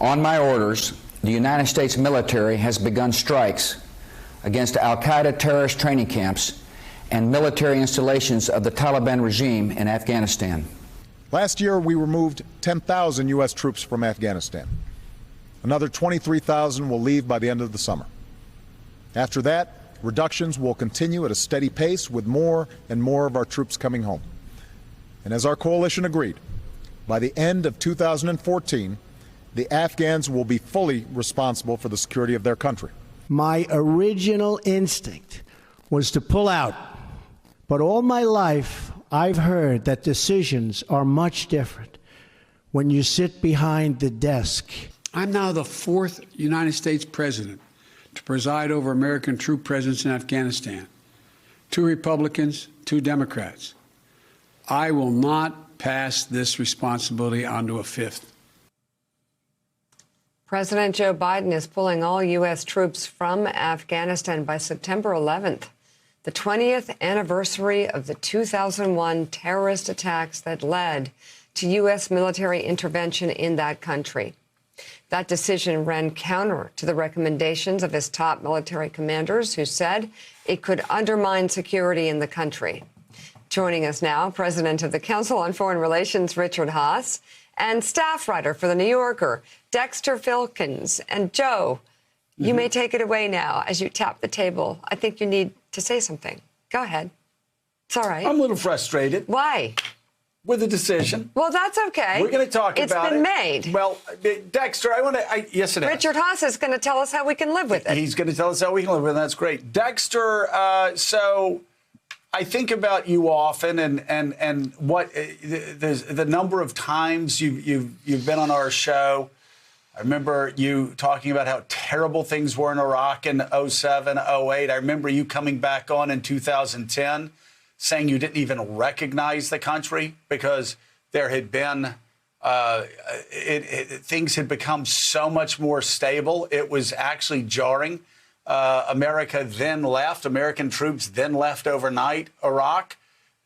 On my orders, the United States military has begun strikes against al-Qaeda terrorist training camps and military installations of the Taliban regime in Afghanistan. Last year, we removed 10,000 U.S. troops from Afghanistan. Another 23,000 will leave by the end of the summer. After that, reductions will continue at a steady pace, with more and more of our troops coming home. And as our coalition agreed, by the end of 2014, the Afghans will be fully responsible for the security of their country. My original instinct was to pull out, but all my life I've heard that decisions are much different when you sit behind the desk. I'm now the 4th United States president to preside over American troop presence in Afghanistan. 2 Republicans, 2 Democrats. I will not pass this responsibility on to a 5th. President Joe Biden is pulling all U.S. troops from Afghanistan by September 11th, the 20th anniversary of the 2001 terrorist attacks that led to U.S. military intervention in that country. That decision ran counter to the recommendations of his top military commanders, who said it could undermine security in the country. Joining us now, President of the Council on Foreign Relations, Richard Haass, and staff writer for The New Yorker, Dexter Filkins. And Joe, you may take it away now as you tap the table. I think you need to say something. Go ahead. It's all right. I'm a little frustrated. Why? With the decision. Well, that's okay. We're going to talk about it. It's been made. Well, Dexter, yes, it is. Richard Haass is going to tell us how we can live with it. He's going to tell us how we can live with it. That's great. Dexter, so I think about you often and what the number of times you've been on our show. I remember you talking about how terrible things were in Iraq in 07, 08. I remember you coming back on in 2010 saying you didn't even recognize the country because there had been things had become so much more stable. It was actually jarring. America then left. American troops then left overnight Iraq,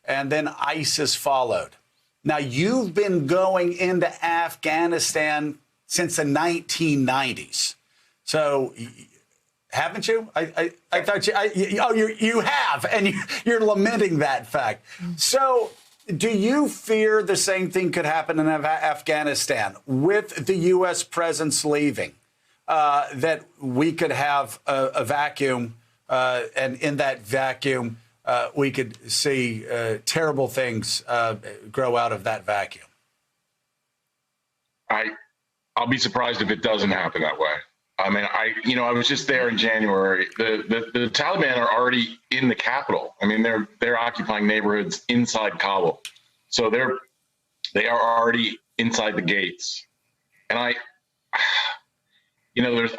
and then ISIS followed. Now, you've been going into Afghanistan since the 1990s. So, haven't you? I thought you have, and you're lamenting that fact. So, do you fear the same thing could happen in Afghanistan with the U.S. presence leaving? That we could have a vacuum, and in that vacuum, we could see terrible things grow out of that vacuum? I'll be surprised if it doesn't happen that way. I mean, I was just there in January. The Taliban are already in the capital. I mean, they're occupying neighborhoods inside Kabul, so they are already inside the gates. And I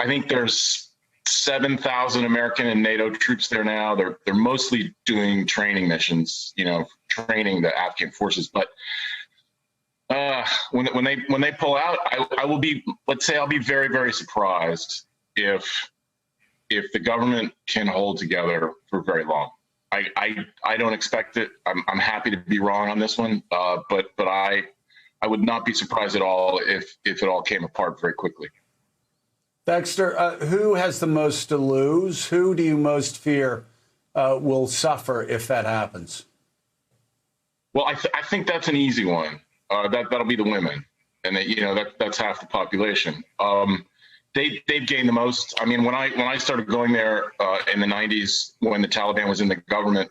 think there's 7,000 American and NATO troops there now. They're mostly doing training missions, training the Afghan forces. But when they pull out, I'll be very, very surprised if the government can hold together for very long. I don't expect it. I'm happy to be wrong on this one, but I would not be surprised at all if it all came apart very quickly. Dexter, who has the most to lose? Who do you most fear will suffer if that happens? Well, I think that's an easy one. That'll be the women, and that's half the population. They've gained the most. I mean, when I started going there in the 90s, when the Taliban was in the government,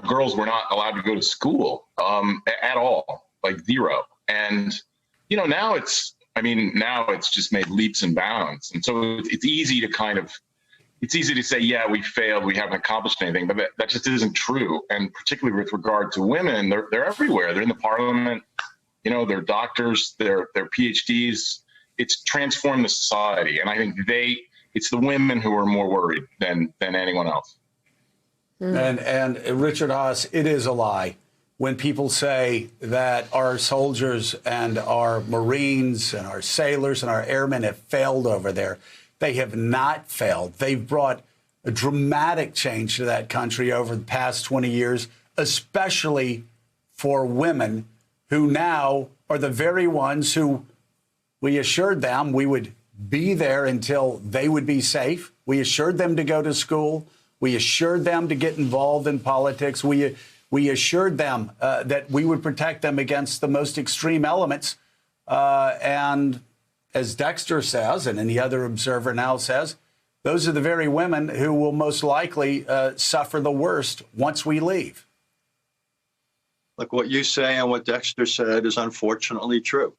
girls were not allowed to go to school at all, like zero. And now it's just made leaps and bounds. And so it's easy to say, yeah, we failed, we haven't accomplished anything, but that just isn't true. And particularly with regard to women, they're everywhere. They're in the parliament, they're doctors, they're PhDs. It's transformed the society. And I think it's the women who are more worried than anyone else. Mm. And Richard Haass, it is a lie when people say that our soldiers and our Marines and our sailors and our airmen have failed over there. They have not failed. They've brought a dramatic change to that country over the past 20 years, especially for women who now are the very ones who we assured them we would be there until they would be safe. We assured them to go to school. We assured them to get involved in politics. We assured them that we would protect them against the most extreme elements. And as Dexter says, and any other observer now says, those are the very women who will most likely suffer the worst once we leave. Look, what you say and what Dexter said is unfortunately true.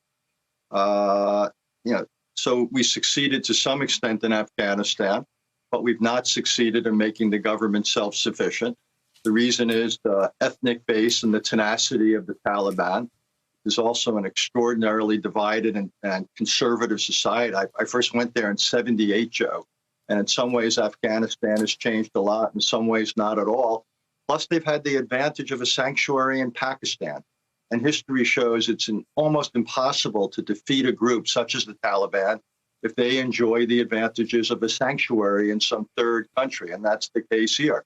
So we succeeded to some extent in Afghanistan, but we've not succeeded in making the government self-sufficient. The reason is the ethnic base and the tenacity of the Taliban. Is also an extraordinarily divided and conservative society. I first went there in '78, Joe, and in some ways Afghanistan has changed a lot, in some ways not at all. Plus, they've had the advantage of a sanctuary in Pakistan. And history shows it's almost impossible to defeat a group such as the Taliban if they enjoy the advantages of a sanctuary in some third country, and that's the case here.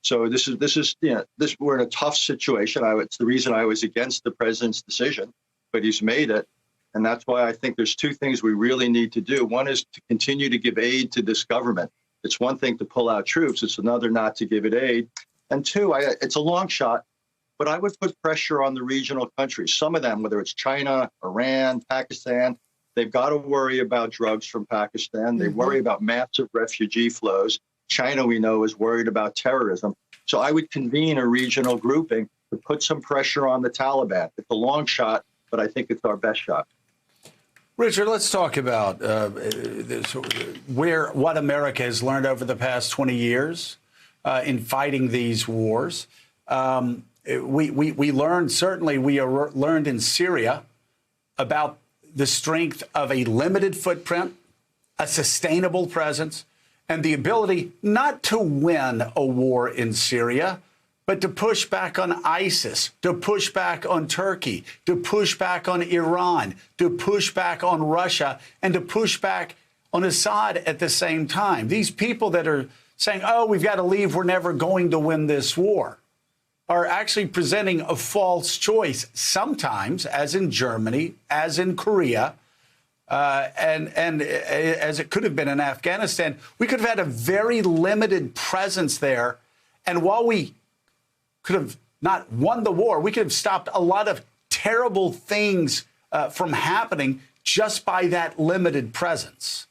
So we're in a tough situation. It's the reason I was against the president's decision, but he's made it. And that's why I think there's two things we really need to do. One is to continue to give aid to this government. It's one thing to pull out troops. It's another not to give it aid. And two, it's a long shot, but I would put pressure on the regional countries. Some of them, whether it's China, Iran, Pakistan, they've got to worry about drugs from Pakistan. They worry about massive refugee flows. China, we know, is worried about terrorism. So I would convene a regional grouping to put some pressure on the Taliban. It's a long shot, but I think it's our best shot. Richard, let's talk about what America has learned over the past 20 years in fighting these wars. We learned, certainly we learned in Syria about the strength of a limited footprint, a sustainable presence, and the ability not to win a war in Syria, but to push back on ISIS, to push back on Turkey, to push back on Iran, to push back on Russia, and to push back on Assad at the same time. These people that are saying, oh, we've got to leave, we're never going to win this war, are actually presenting a false choice, sometimes, as in Germany, as in Korea, and as it could have been in Afghanistan. We could have had a very limited presence there. And while we could have not won the war, we could have stopped a lot of terrible things from happening just by that limited presence.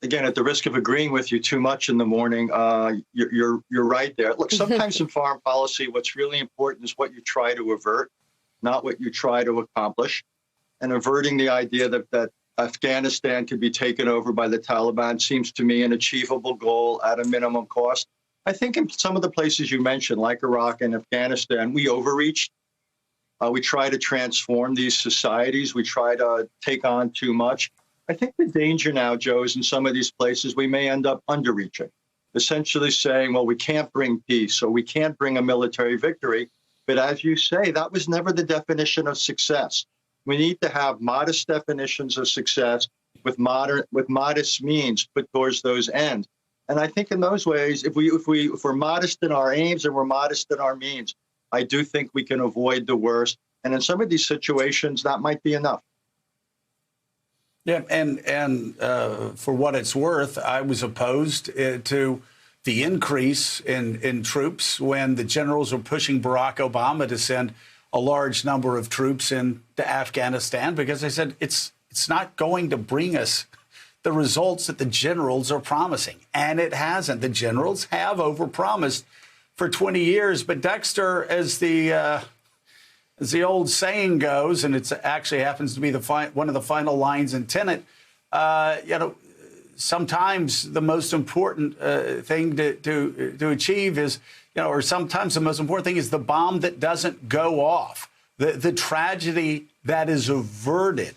Again, at the risk of agreeing with you too much in the morning, you're right there. Look, sometimes in foreign policy, what's really important is what you try to avert, not what you try to accomplish. And averting the idea that Afghanistan could be taken over by the Taliban seems to me an achievable goal at a minimum cost. I think in some of the places you mentioned, like Iraq and Afghanistan, we overreached. We try to transform these societies. We try to take on too much. I think the danger now, Joe, is in some of these places we may end up underreaching, essentially saying, well, we can't bring peace or we can't bring a military victory. But as you say, that was never the definition of success. We need to have modest definitions of success with modest means put towards those ends. And I think in those ways, if we're modest in our aims and we're modest in our means, I do think we can avoid the worst. And in some of these situations, that might be enough. Yeah, and for what it's worth, I was opposed to the increase in troops when the generals were pushing Barack Obama to send a large number of troops into Afghanistan, because they said it's not going to bring us the results that the generals are promising. And it hasn't. The generals have overpromised for 20 years. But Dexter, as the old saying goes, and it actually happens to be one of the final lines in Tenet, sometimes the most important thing to achieve is, or sometimes the most important thing is the bomb that doesn't go off, the tragedy that is averted.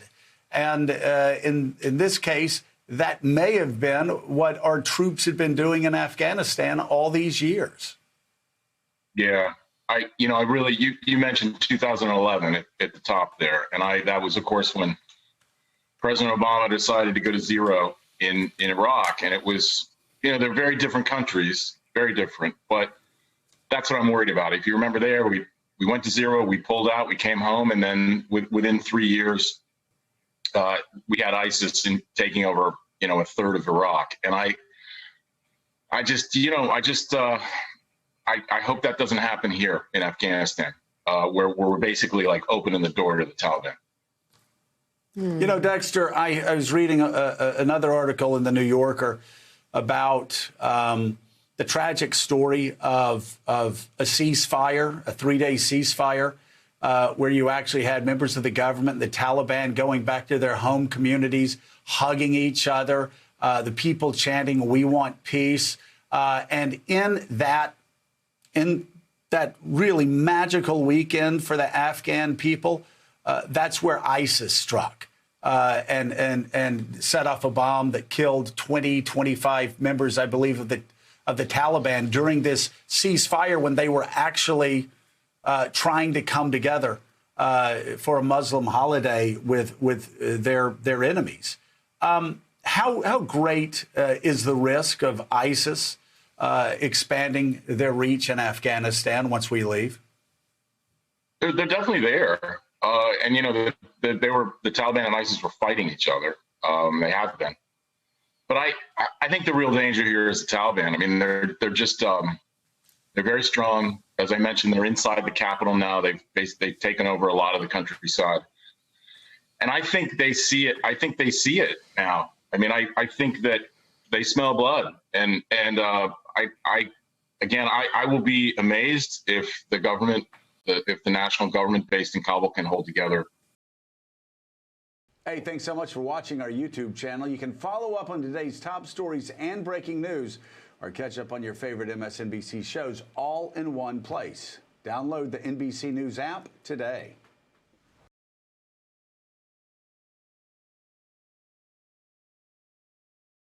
And in this case, that may have been what our troops had been doing in Afghanistan all these years. Yeah. You mentioned 2011 at the top there. And that was, of course, when President Obama decided to go to zero in Iraq. And it was, they're very different countries, very different. But that's what I'm worried about. If you remember there, we went to zero, we pulled out, we came home. And then within 3 years, we had ISIS taking over, a third of Iraq. And I hope that doesn't happen here in Afghanistan, where we're basically like opening the door to the Taliban. Dexter, I was reading another article in the New Yorker about the tragic story of a ceasefire, a 3-day ceasefire, where you actually had members of the government, the Taliban, going back to their home communities, hugging each other, the people chanting, "We want peace." And in that really magical weekend for the Afghan people, that's where ISIS struck and set off a bomb that killed 25 members, I believe, of the Taliban during this ceasefire when they were actually trying to come together for a Muslim holiday with their enemies. How great is the risk of ISIS expanding their reach in Afghanistan once we leave? They're definitely there. And, the Taliban and ISIS were fighting each other. They have been. But I think the real danger here is the Taliban. I mean, they're just they're very strong. As I mentioned, they're inside the capital now. They've taken over a lot of the countryside. And I think they see it. I think they see it now. I mean, I think that they smell blood. And I will be amazed if the government, if the national government based in Kabul can hold together. Hey, thanks so much for watching our YouTube channel. You can follow up on today's top stories and breaking news, or catch up on your favorite MSNBC shows all in one place. Download the NBC News app today.